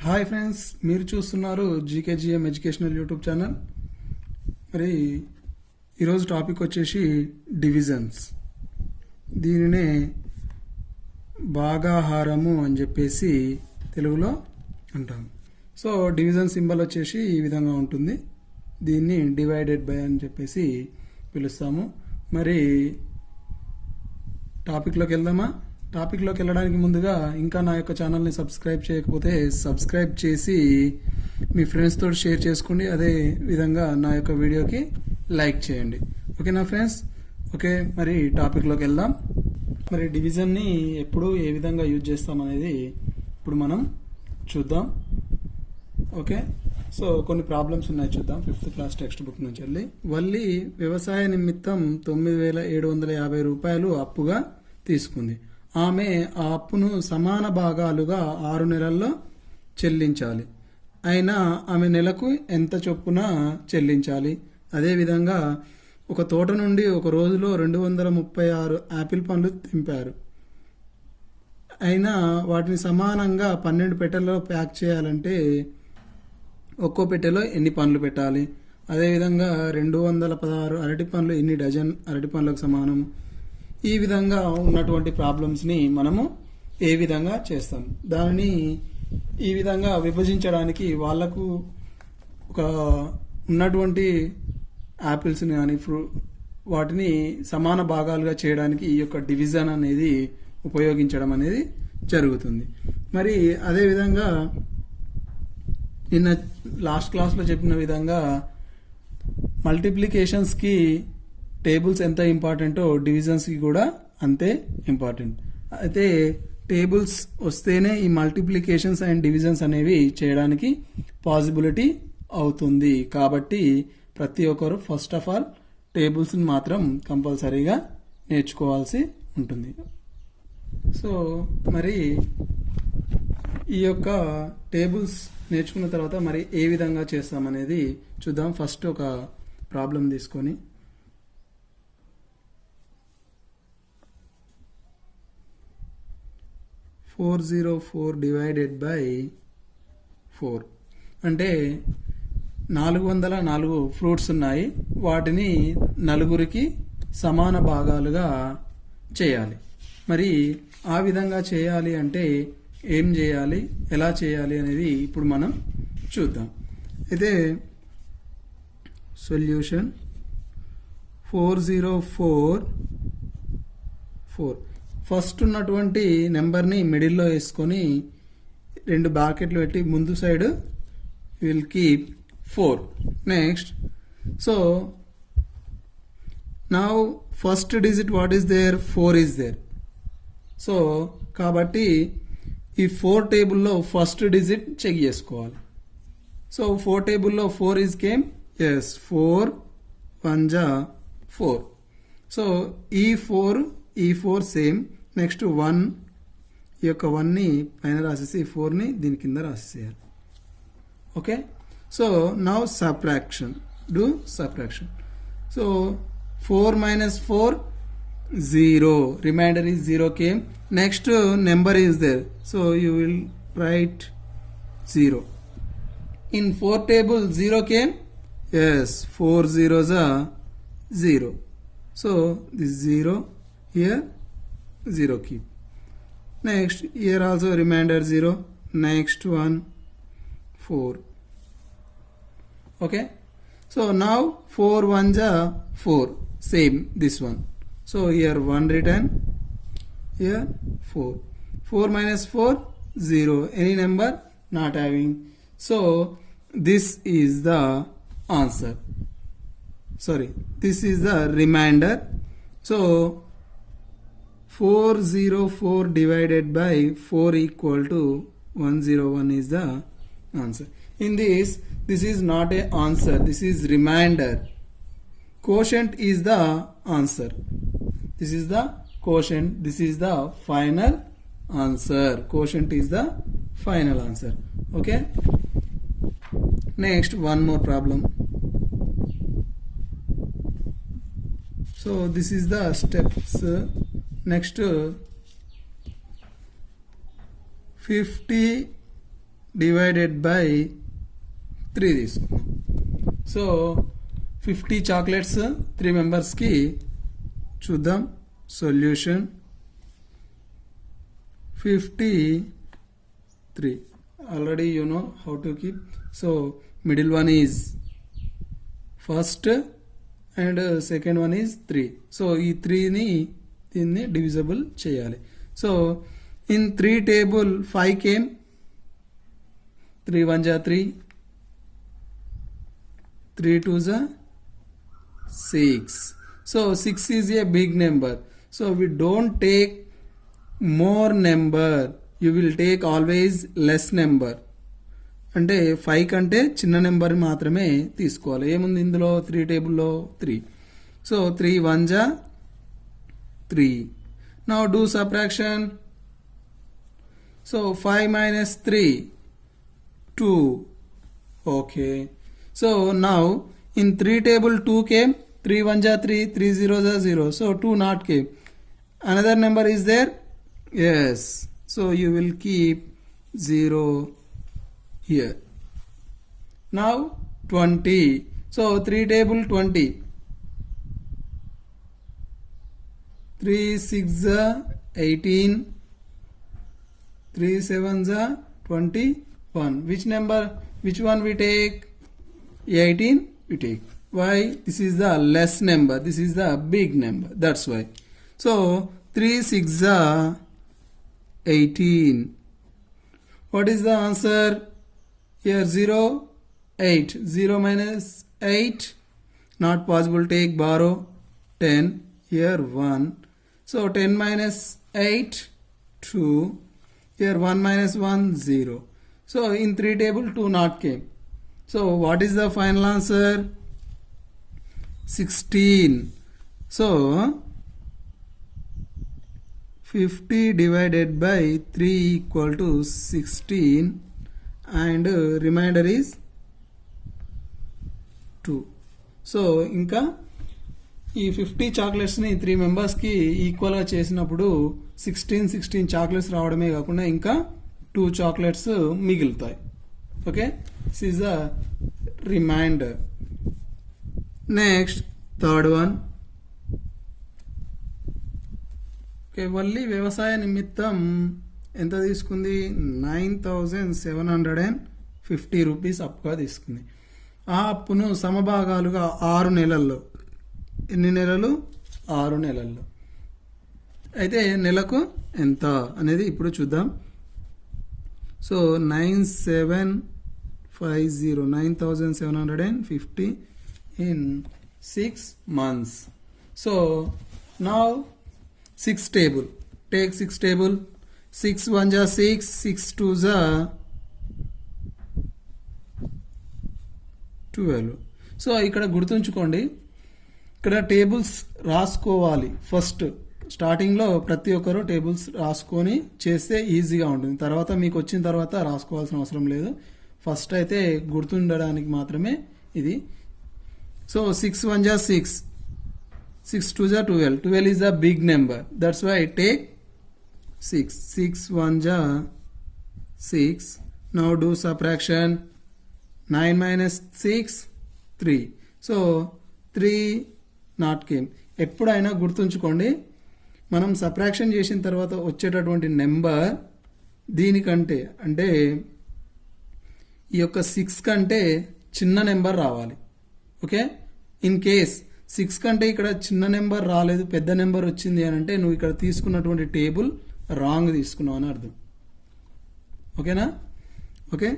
Hi friends, మీరు చూస్తున్నారు జీకేజీఎం educational YouTube channel. మరి ఈరోజు టాపిక్ వచ్చేసి డివిజన్స్. దీనినే భాగాహారము అని చెప్పేసి తెలుగులో అంటాం. సో డివిజన్ సింబల్ వచ్చేసి ఈ విధంగా ఉంటుంది. దీన్ని డివైడెడ్ బై అని చెప్పేసి పిలుస్తాము. మరి టాపిక్లోకి వెళ్దామా? టాపిక్లోకి వెళ్ళడానికి ముందుగా ఇంకా నా యొక్క ఛానల్ని సబ్స్క్రైబ్ చేయకపోతే సబ్స్క్రైబ్ చేసి మీ ఫ్రెండ్స్తో షేర్ చేసుకోండి. అదే విధంగా నా యొక్క వీడియోకి లైక్ చేయండి. ఓకేనా ఫ్రెండ్స్? ఓకే, మరి టాపిక్లోకి వెళ్దాం. మరి డివిజన్ని ఎప్పుడు ఏ విధంగా యూజ్ చేస్తాం అనేది ఇప్పుడు మనం చూద్దాం. ఓకే, సో కొన్ని ప్రాబ్లమ్స్ ఉన్నాయి, చూద్దాం. 5th క్లాస్ టెక్స్ట్ బుక్ నుంచి వెళ్ళి వల్లి వ్యవసాయ నిమిత్తం 9,750 రూపాయలు అప్పుగా తీసుకుంది. ఆమె ఆ అప్పును సమాన భాగాలుగా 6 నెలల్లో చెల్లించాలి. అయినా ఆమె నెలకు ఎంత చొప్పున చెల్లించాలి? అదేవిధంగా ఒక తోట నుండి ఒక రోజులో 236 యాపిల్ పండ్లు తెంపారు. అయినా వాటిని సమానంగా 12 పెట్టెల్లో ప్యాక్ చేయాలంటే ఒక్కో పెట్టెలో ఎన్ని పండ్లు పెట్టాలి? అదేవిధంగా 216 అరటి పండ్లు ఎన్ని డజన్ అరటి పండ్లకు సమానం? ఈ విధంగా ఉన్నటువంటి ప్రాబ్లమ్స్ని మనము ఏ విధంగా చేస్తాం? దానిని ఈ విధంగా విభజించడానికి వాళ్లకు ఒక ఉన్నటువంటి యాపిల్స్ని కానీ వాటిని సమాన భాగాలుగా చేయడానికి ఈ యొక్క డివిజన్ అనేది ఉపయోగించడం అనేది జరుగుతుంది. మరి అదేవిధంగా నిన్న లాస్ట్ క్లాస్లో చెప్పిన విధంగా మల్టిప్లికేషన్స్కి టేబుల్స్ ఎంత ఇంపార్టెంటో డివిజన్స్కి కూడా అంతే ఇంపార్టెంట్. అయితే టేబుల్స్ వస్తేనే ఈ మల్టిప్లికేషన్స్ అండ్ డివిజన్స్ అనేవి చేయడానికి పాసిబిలిటీ అవుతుంది. కాబట్టి ప్రతి ఒక్కరు ఫస్ట్ ఆఫ్ ఆల్ టేబుల్స్ని మాత్రం కంపల్సరీగా నేర్చుకోవాల్సి ఉంటుంది. సో మరి ఈ యొక్క టేబుల్స్ నేర్చుకున్న తర్వాత మరి ఏ విధంగా చేస్తామనేది చూద్దాం. ఫస్ట్ ఒక ప్రాబ్లం తీసుకొని 404 డివైడెడ్ బై 4 అంటే 404 ఫ్రూట్స్ ఉన్నాయి. వాటిని నలుగురికి సమాన భాగాలుగా చేయాలి. మరి ఆ విధంగా చేయాలి అంటే ఏం చేయాలి, ఎలా చేయాలి అనేది ఇప్పుడు మనం చూద్దాం. అయితే సొల్యూషన్ 404 ఫస్ట్ ఉన్నటువంటి నెంబర్ని మిడిల్లో వేసుకొని 2 బ్రాకెట్లు పెట్టి ముందు side will keep 4. Next, so now first digit what is there? 4 is there. So కాబట్టి ఈ 4 టేబుల్లో ఫస్ట్ డిజిట్ చెక్ చేసుకోవాలి. సో 4 టేబుల్లో 4 ఈజ్ కేమ్, ఎస్ 4 1 జా 4. సో ఈ 4 సేమ్. నెక్స్ట్ 1, ఈ యొక్క 1ని పైన రాసేసి 4ని దీని కింద రాసేసేయాలి. Okay, so now subtraction, do subtraction. So 4 minus 4 0, remainder is 0 came. Next number is there, so you will write 0. In 4 table 0 came, yes 4 zeros are 0. So this 0 here 0 keep. Next here also remainder 0. Next one 4. Okay, so now 4 1 ja 4, same this one. So here 1 written, here 4. 4 minus 4 0. Any number not having. So this is the answer. Sorry, this is the remainder. So 404 divided by 4 equal to 101 is the answer. In this is not a answer, this is remainder. Quotient is the answer. This is the quotient, this is the final answer. Quotient is the final answer. Okay, next one more problem. So this is the steps. Next 50 divided by 3 తీసుకున్నాం. So 50 chocolates 3 మెంబర్స్కి. చూద్దాం solution. 53. Already you know how to keep. So middle one is first and second one is 3. So ఈ 3ని దీన్ని divisible చేయాలి. So in 3 table 5 came. 3 1 ja 3. 3 2 ja 6. So 6 is a big number. So we don't take more number. You will take always less number. అంటే 5 కంటే చిన్న number మాత్రమే తీసుకోవాలి. ఏముంది ఇందులో 3 టేబుల్లో 3. So 3 1 ja 3. Now do subtraction. So 5 minus 3 2. Okay. So now in 3 table 2 came. 3 1 ja 3. 3 0 ja 0. So 2 not came. Another number is there. Yes. So you will keep 0 here. Now 20. So 3 table 20. 3 6 18. 3 7 21. Which number? Which one we take? 18 we take. Why? This is the less number. This is the big number. That's why. So 3 6 18. What is the answer? Here 0 8. 0 minus 8 not possible. Take borrow 10. Here 1. So 10 minus 8 2. Here 1 minus 1 0. So in 3 table 2 not came. So what is the final answer? 16. So 50 divided by 3 equal to 16 and remainder is 2. So ఇంకా ఈ 50 చాక్లెట్స్ని 3 మెంబర్స్కి ఈక్వల్గా చేసినప్పుడు 16 chocolates రావడమే కాకుండా ఇంకా 2 chocolates మిగులుతాయి. Okay, this is the remainder. Next third one. మళ్ళీ వ్యవసాయ నిమిత్తం ఎంత తీసుకుంది? 9750 రూపీస్ అప్పుగా తీసుకుంది. ఆ అప్పును సమభాగాలుగా 6 నెలల్లో. ఎన్ని నెలలు? 6 నెలల్లో. అయితే నెలకు ఎంత అనేది ఇప్పుడు చూద్దాం. So 9750 in 6 months. So now 6 table. Take 6 table. 6 1 ja 6. 6 2 ja 12. So ఇక్కడ గుర్తుంచుకోండి, ఇక్కడ టేబుల్స్ రాసుకోవాలి. ఫస్ట్ స్టార్టింగ్లో ప్రతి ఒక్కరు టేబుల్స్ రాసుకొని చేస్తే ఈజీగా ఉంటుంది. తర్వాత మీకు వచ్చిన తర్వాత రాసుకోవాల్సిన అవసరం లేదు. ఫస్ట్ అయితే గుర్తుండడానికి మాత్రమే ఇది. So 6 1 ja 6. 6 2 ja 12. 12 is a big number. That's why I take 6. 6 1 ja 6. Now do subtraction. 9 minus 6 3. So 3 not came. ఎప్పుడైనా గుర్తుంచుకోండి, మనం సబ్ట్రాక్షన్ చేసిన తర్వాత వచ్చేటటువంటి నెంబర్ దీనికంటే అంటే ఈ యొక్క 6 కంటే చిన్న నెంబర్ రావాలి. ఓకే, ఇన్ కేస్ 6 కంటే ఇక్కడ చిన్న నెంబర్ రాలేదు, పెద్ద నెంబర్ వచ్చింది అని అంటే నువ్వు ఇక్కడ తీసుకున్నటువంటి టేబుల్ రాంగ్ తీసుకున్నావు అని అర్థం. ఓకేనా? Okay,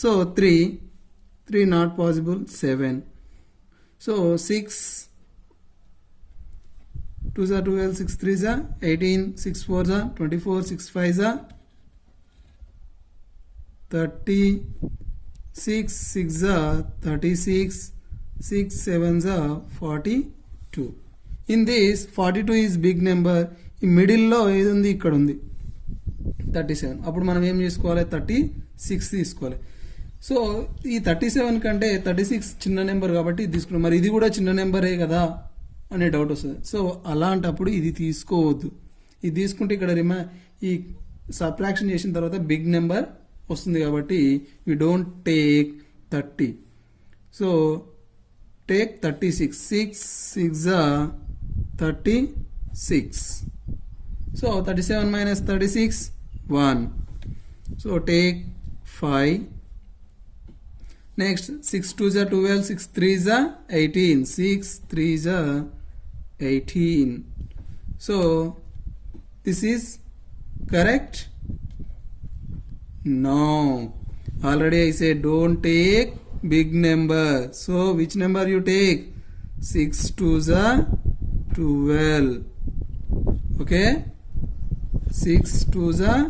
so 3 not possible. 7. So 6 2 ja 12. 6 3 ja 18. 6 4 ja 24. 6 5 ja 30. 6 6 ja 36. 6 7 ja 42. In this 42 is big number. ఈ మిడిల్లో ఏది ఉంది? ఇక్కడ ఉంది 37. అప్పుడు మనం ఏం చేసుకోవాలి? 36 తీసుకోవాలి. సో ఈ 37 కంటే 36 చిన్న నెంబర్ కాబట్టి ఇది తీసుకున్నాం. మరి ఇది కూడా చిన్న నెంబరే కదా అనే డౌట్ వస్తుంది. సో అలాంటప్పుడు ఇది తీసుకోవద్దు. ఇది తీసుకుంటే ఇక్కడ ఈ సబ్ట్రాక్షన్ చేసిన తర్వాత బిగ్ నెంబర్ వస్తుంది కాబట్టి we don't take 30. So take 36. 6 6 36. So 37 minus 36 1. So take 5. Next 6 2s are 12, 6 3s are 18, 6 3s are 18. So this is correct? No. Already I said don't take big number. So which number you take? 6 2s are 12. Okay? 6 2s are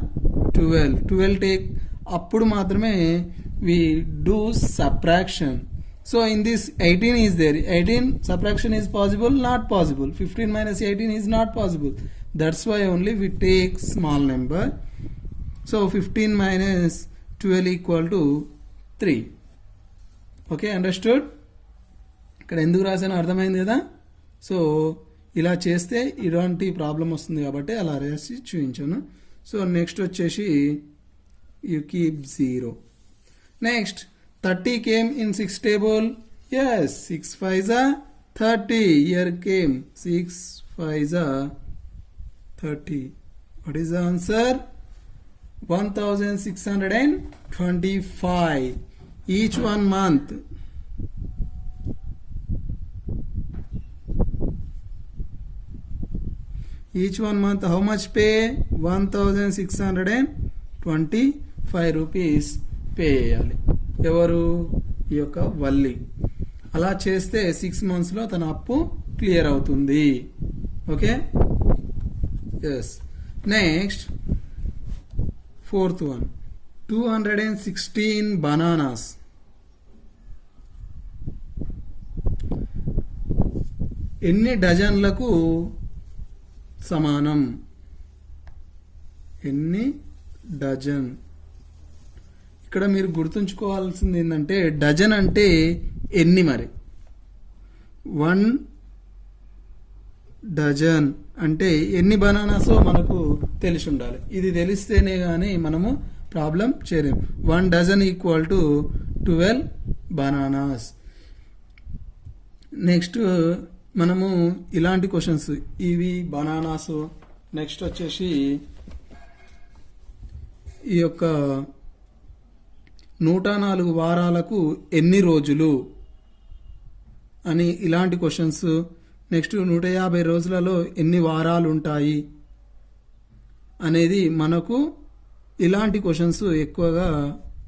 12. 12 take. అప్పుడు మాత్రమే we do subtraction. So in this 18 is there. 18 subtraction is possible? Not possible. 15 minus 18 is not possible. That's why only we take small number. So 15 minus 12 equal to 3. Okay, understood? ఇక్కడ ఎందుకు రాసానో అర్థమైంది కదా. So ఇలా చేస్తే ఇలాంటి problem వస్తుంది కాబట్టి అలా రాసి చూపించాను. సో నెక్స్ట్ వచ్చేసి you keep 0. Next 30 came in 6 table. Yes, 6 5s are 30. Here came 6 5s are 30. What is the answer? 1625. Each 1 month. Each 1 month how much pay? 1625 rupees pay చేయాలి. ఎవరు? ఈ యొక్క వల్లి. అలా చేస్తే 6 monthsలో తన అప్పు క్లియర్ అవుతుంది. Okay, yes. Next 4th one. 216 bananas. ఎన్ని డజన్లకు సమానం? ఎన్ని డజన్? ఇక్కడ మీరు గుర్తుంచుకోవాల్సింది ఏంటంటే డజన్ అంటే ఎన్ని. మరి 1 డజన్ అంటే ఎన్ని బనానాసో మనకు తెలిసి ఉండాలి. ఇది తెలిస్తేనే కానీ మనము ప్రాబ్లం చేయలేము. 1 dozen equal to 12 bananas. Next మనము ఇలాంటి క్వశ్చన్స్ ఇవి బనానాస్. నెక్స్ట్ వచ్చేసి ఈ యొక్క 104 వారాలకు ఎన్ని రోజులు అని ఇలాంటి క్వశ్చన్స్. నెక్స్ట్ 150 రోజులలో ఎన్ని వారాలు ఉంటాయి అనేది మనకు ఇలాంటి క్వశ్చన్స్ ఎక్కువగా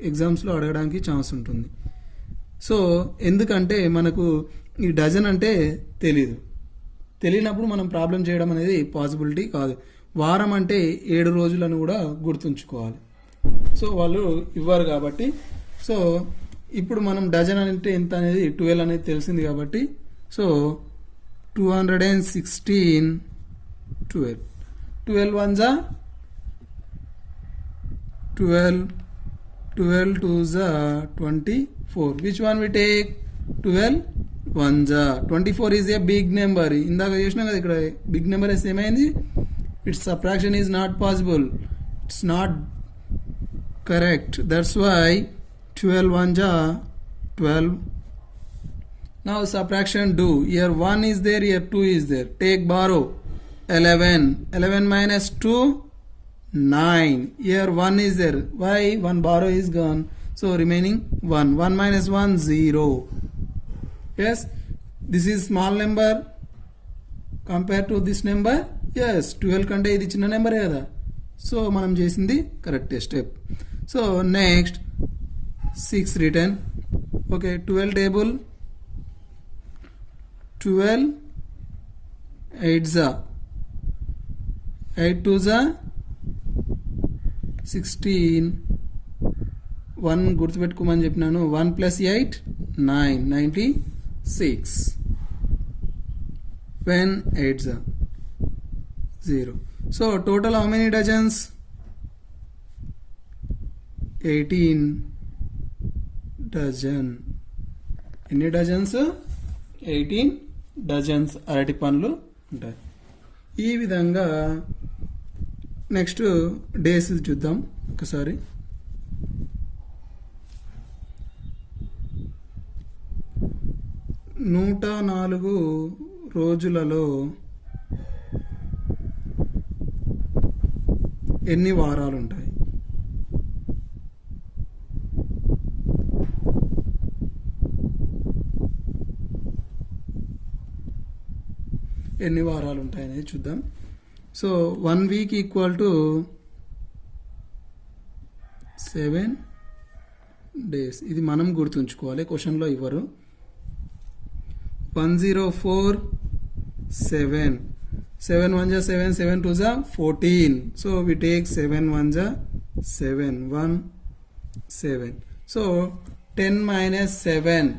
ఎగ్జామ్స్లో అడగడానికి ఛాన్స్ ఉంటుంది. సో ఎందుకంటే మనకు ఈ డజన్ అంటే తెలియనప్పుడు మనం ప్రాబ్లం చేయడం అనేది పాసిబిలిటీ కాదు. వారం అంటే 7 రోజులను కూడా గుర్తుంచుకోవాలి. సో వాళ్ళు ఇవ్వరు కాబట్టి. సో ఇప్పుడు మనం డజన్ అంటే ఎంత అనేది 12 అనేది తెలిసింది కాబట్టి so 216 12. 12 ones are 12. 12 twos are 24. Which one we take? 12 ones are 24 is a big number. ఇందాక చేసినా కదా ఇక్కడ బిగ్ నెంబర్ వేస్తే ఏమైంది? It's subtraction is not possible. It's not correct. That's why 12 ones are 12. Now subtraction do. Here 1 is there, here 2 is there. Take borrow. 11. 11 minus 2 9. Here 1 is there. Why? 1 borrow is gone. So remaining 1. 1 minus 1 0. Yes, this is small number compared to this number. Yes, 12 కంటే ఇది చిన్న number కదా. So మనం చేసింది correct step. So next 6 written. Okay, 12 table. 12 8s are 8 2s are 16. 1 గుర్తుపెట్టుకోమని చెప్పినాను. 1 plus 8 9 96. When 8s are 0. So total how many dozens? 18 dozen. ఎన్ని dozens? 18 dozens అరటి పండ్లు ఉంటాయి. ఈ విధంగా నెక్స్ట్ డేస్ చూద్దాం ఒకసారి. 104 రోజులలో ఎన్ని వారాలు ఉంటాయి? ఎన్ని వారాలు ఉంటాయనేది చూద్దాం. So 1 week equal to 7 days. ఇది మనం గుర్తుంచుకోవాలి, క్వశ్చన్లో ఇవ్వరు. 104 7 7 1 ja 7 7 2 ja 14. So we take 7 1 ja 7 1 7. So 10 minus 7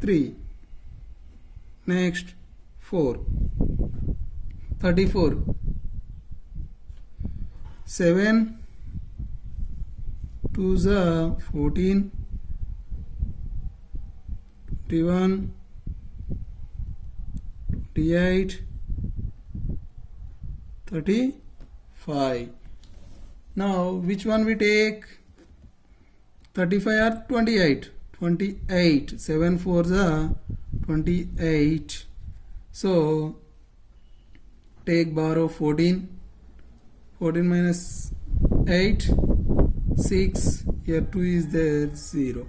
3. Next 4 34 7 2 ja 14 21 28 35. Now which one we take? 35 or 28? 28. 7 4 is 28. So take borrow 14. 14 minus 8 6. Here 2 is there 0.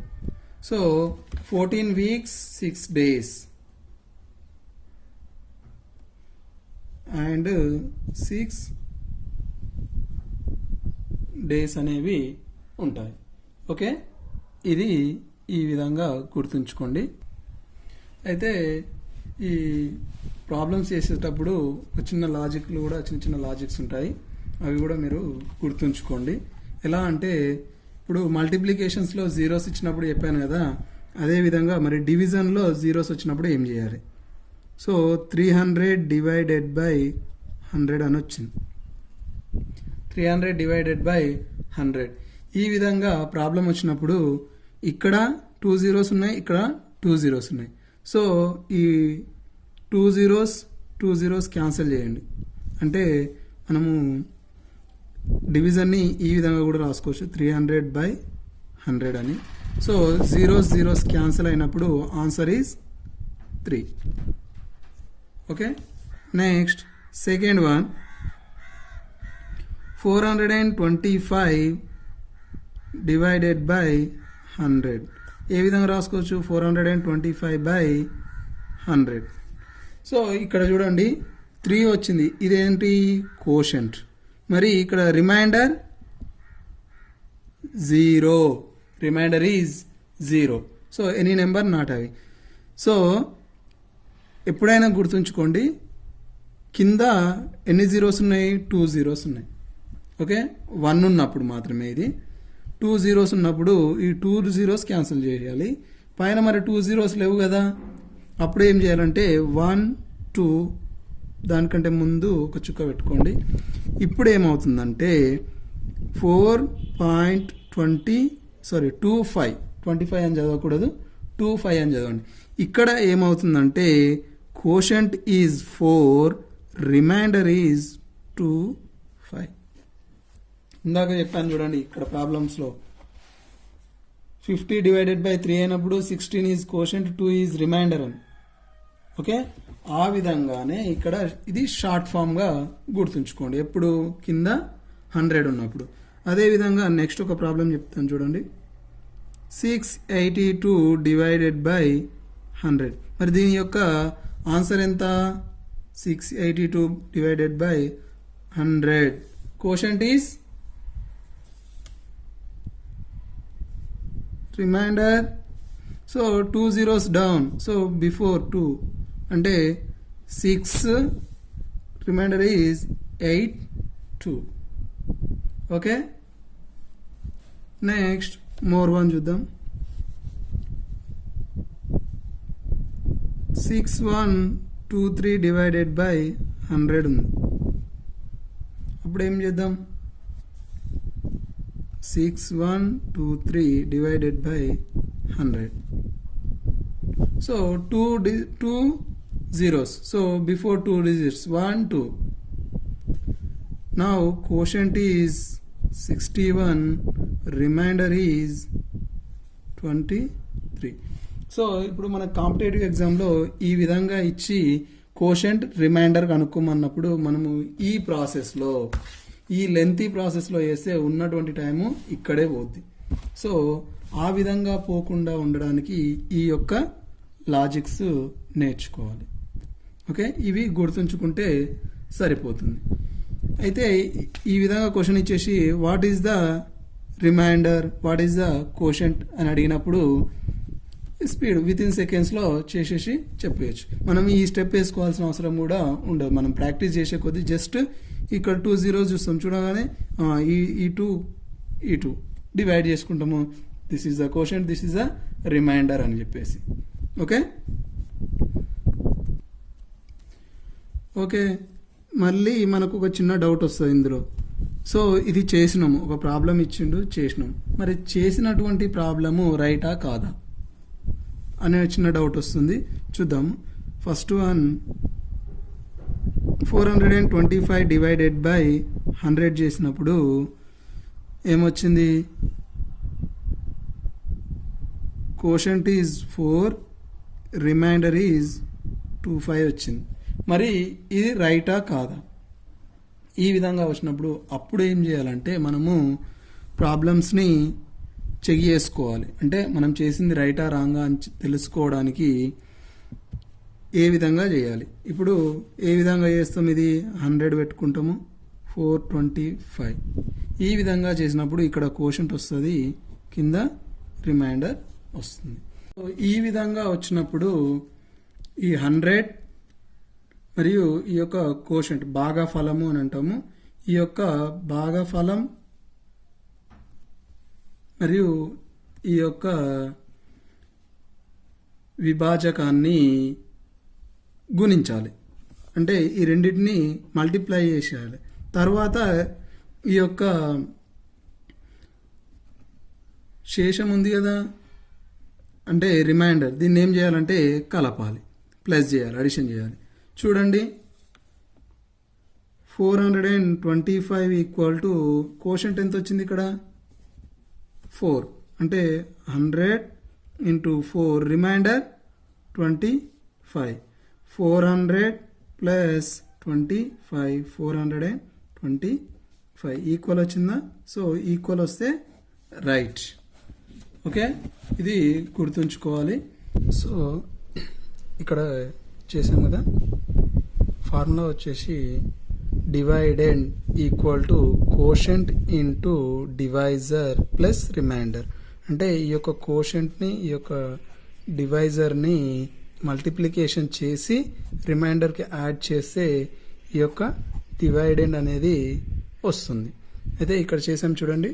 So 14 weeks 6 days. And 6 days అనేవి ఉంటాయి. Okay, ఇది ఈ విధంగా గుర్తుంచుకోండి. అయితే ఈ ప్రాబ్లమ్స్ చేసేటప్పుడు ఒక చిన్న లాజిక్లు కూడా చిన్న లాజిక్స్ ఉంటాయి, అవి కూడా మీరు గుర్తుంచుకోండి. ఎలా అంటే ఇప్పుడు మల్టిప్లికేషన్స్లో జీరోస్ ఇచ్చినప్పుడు చెప్పాను కదా, అదేవిధంగా మరి డివిజన్లో జీరోస్ వచ్చినప్పుడు ఏం చేయాలి? సో 300 డివైడెడ్ బై 100 అని వచ్చింది. 300 డివైడెడ్ బై 100. ఈ విధంగా ప్రాబ్లం వచ్చినప్పుడు ఇక్కడ 2 zeros ఉన్నాయి, ఇక్కడ 2 zeros ఉన్నాయి. సో ఈ 2 zeros క్యాన్సిల్ చేయండి. అంటే మనము డివిజన్ని ఈ విధంగా కూడా రాసుకోవచ్చు, 300 బై 100 అని. సో zeros క్యాన్సిల్ అయినప్పుడు answer is 3. Okay, next second one, 425 divided by 100. ఏ విధంగా రాసుకోవచ్చు? 425 by 100. సో ఇక్కడ చూడండి 3 వచ్చింది, ఇదేంటి? కోషంట్. మరి ఇక్కడ remainder 0, remainder is 0. So any number not అవి. సో ఎప్పుడైనా గుర్తుంచుకోండి, కింద ఎన్ని జీరోస్ ఉన్నాయి? 2 zeros ఉన్నాయి. ఓకే, 1 ఉన్నప్పుడు మాత్రమే ఇది. 2 zeros ఉన్నప్పుడు ఈ 2 zeros క్యాన్సిల్ చేయాలి. పైన మరి 2 zeros లేవు కదా, అప్పుడు ఏం చేయాలంటే 1 2 దానికంటే ముందు ఒక చుక్క పెట్టుకోండి. ఇప్పుడు ఏమవుతుందంటే 25 అని చదవకూడదు, 25 అని చదవండి. ఇక్కడ ఏమవుతుందంటే కోషంట్ ఈజ్ 4, రిమైండర్ ఈజ్ 25. ఇందాక చెప్పాను చూడండి, ఇక్కడ ప్రాబ్లమ్స్లో 50 డివైడెడ్ బై 3 అయినప్పుడు 16 ఈజ్ కోషంట్, 2 ఈజ్ రిమైండర్ అని. ఓకే, ఆ విధంగానే ఇక్కడ ఇది షార్ట్ ఫామ్గా గుర్తుంచుకోండి, ఎప్పుడు కింద 100 ఉన్నప్పుడు. అదేవిధంగా నెక్స్ట్ ఒక ప్రాబ్లం చెప్తాను చూడండి, 682 డివైడెడ్ బై 100. మరి దీని యొక్క ఆన్సర్ ఎంత? 682 divided by 100. Quotient is remainder. So 2 zeros down, so before 2 అంటే 6, remainder is 8 2. Okay, next more one చూద్దాం. 6123 డివైడెడ్ బై 100 ఉంది. అప్పుడు ఏం చేద్దాం? 6123 divided by 100. So 2 zeros. So before 2 digits 1 2. Now quotient is 61, remainder is 23. So ఇప్పుడు మన competitive ఎగ్జామ్లో ఈ విధంగా ఇచ్చి కోషెంట్ రిమైండర్ కనుక్కోమన్నప్పుడు మనము ఈ ప్రాసెస్లో ఈ లెంతీ ప్రాసెస్లో వేస్తే ఉన్నటువంటి టైము ఇక్కడే పోద్ది. సో ఆ విధంగా పోకుండా ఉండడానికి ఈ యొక్క లాజిక్స్ నేర్చుకోవాలి. ఓకే, ఇవి గుర్తుంచుకుంటే సరిపోతుంది. అయితే ఈ విధంగా క్వశ్చన్ ఇచ్చేసి what is the remainder, what is the quotient అని అడిగినప్పుడు స్పీడ్ విత్ ఇన్ సెకండ్స్లో చేసేసి చెప్పేయచ్చు. మనం ఈ స్టెప్ వేసుకోవాల్సిన అవసరం కూడా ఉండదు. మనం ప్రాక్టీస్ చేసే కొద్దీ జస్ట్ ఇక్కడ 2 zeros చూస్తాం, చూడగానే ఈ టూ డివైడ్ చేసుకుంటాము. This is the quotient, this is the remainder అని చెప్పేసి. ఓకే ఓకే మళ్ళీ మనకు ఒక చిన్న డౌట్ వస్తుంది ఇందులో. సో ఇది చేసినాము, ఒక ప్రాబ్లం ఇచ్చిండు చేసినాం, మరి చేసినటువంటి ప్రాబ్లము రైటా కాదా అనే చిన్న డౌట్ వస్తుంది. చూద్దాం. ఫస్ట్ వన్ 425 డివైడెడ్ బై 100 చేసినప్పుడు ఏమొచ్చింది? కోషెంట్ ఈజ్ 4, రిమైండర్ ఈజ్ 25 వచ్చింది. మరి ఇది రైటా కాదా? ఈ విధంగా వచ్చినప్పుడు అప్పుడు ఏం చేయాలంటే మనము ప్రాబ్లమ్స్ని చెక్ చేసుకోవాలి. అంటే మనం చేసింది రైటా రాంగా అని తెలుసుకోవడానికి ఏ విధంగా చేయాలి. ఇప్పుడు ఏ విధంగా చేస్తాం? ఇది 100 పెట్టుకుంటాము, 425 ఈ విధంగా చేసినప్పుడు ఇక్కడ కోషెంట్ వస్తుంది, కింద రిమైండర్ వస్తుంది. సో ఈ విధంగా వచ్చినప్పుడు ఈ 100 మరియు ఈ యొక్క కోషెంట్ భాగఫలము అని అంటాము. ఈ యొక్క భాగఫలం మరియు ఈ యొక్క విభాజకాన్ని గుణించాలి. అంటే ఈ రెండింటిని మల్టిప్లై చేసేయాలి. తర్వాత ఈ యొక్క శేషం ఉంది కదా, అంటే రిమైండర్, దీన్ని ఏం చేయాలంటే కలపాలి, ప్లస్ చేయాలి, అడిషన్ చేయాలి. చూడండి 425 ఈక్వల్ టు కోషెంట్ ఎంత వచ్చింది ఇక్కడ? 4. అంటే 100 ఇంటూ 4, రిమైండర్ 25. 400 ప్లస్ 25, 425 ఈక్వల్ వచ్చిందా? సో ఈక్వల్ వస్తే రైట్. ఓకే, ఇది గుర్తుంచుకోవాలి. సో ఇక్కడ చేసాం కదా, ఫార్ములా వచ్చేసి dividend equal to quotient into divisor plus remainder. అంటే ఈ యొక్క కోషెంట్ని ఈ యొక్క డివైజర్ని మల్టిప్లికేషన్ చేసి రిమైండర్కి యాడ్ చేస్తే ఈ యొక్క డివైడెండ్ అనేది వస్తుంది. అయితే ఇక్కడ చేసాం చూడండి,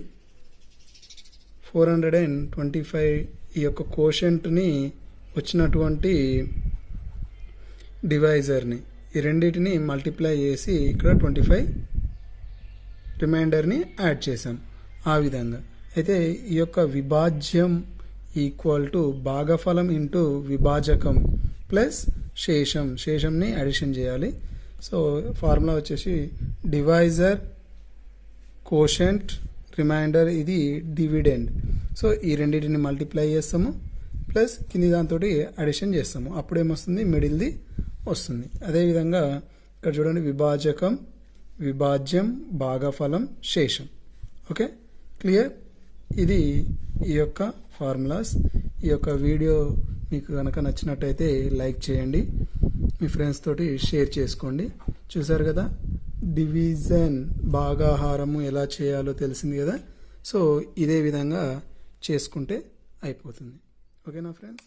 425 ఈ యొక్క కోషెంట్ని వచ్చినటువంటి డివైజర్ని ఈ రెండింటిని మల్టిప్లై చేసి ఇక్కడ 25 రిమైండర్ని యాడ్ చేసాం ఆ విధంగా. అయితే ఈ యొక్క విభాజ్యం ఈక్వల్ టు భాగఫలం ఇంటూ విభాజకం ప్లస్ శేషంని అడిషన్ చేయాలి. సో ఫార్ములా వచ్చేసి డివైజర్ కోషెంట్ రిమైండర్, ఇది డివిడెండ్. సో ఈ రెండింటిని మల్టిప్లై చేస్తాము, ప్లస్ కింది దాంతో అడిషన్ చేస్తాము, అప్పుడు ఏమొస్తుంది? మిడిల్ది వస్తుంది. అదేవిధంగా ఇక్కడ చూడండి, విభాజకం, విభాజ్యం, భాగఫలం, శేషం. Okay, clear? ఇది ఈ యొక్క ఫార్ములాస్. ఈ యొక్క వీడియో మీకు కనుక నచ్చినట్టయితే లైక్ చేయండి, మీ ఫ్రెండ్స్ తోటి షేర్ చేసుకోండి. చూసారు కదా, డివిజన్ భాగాహారము ఎలా చేయాలో తెలిసింది కదా. సో ఇదే విధంగా చేసుకుంటే అయిపోతుంది. ఓకేనా ఫ్రెండ్స్?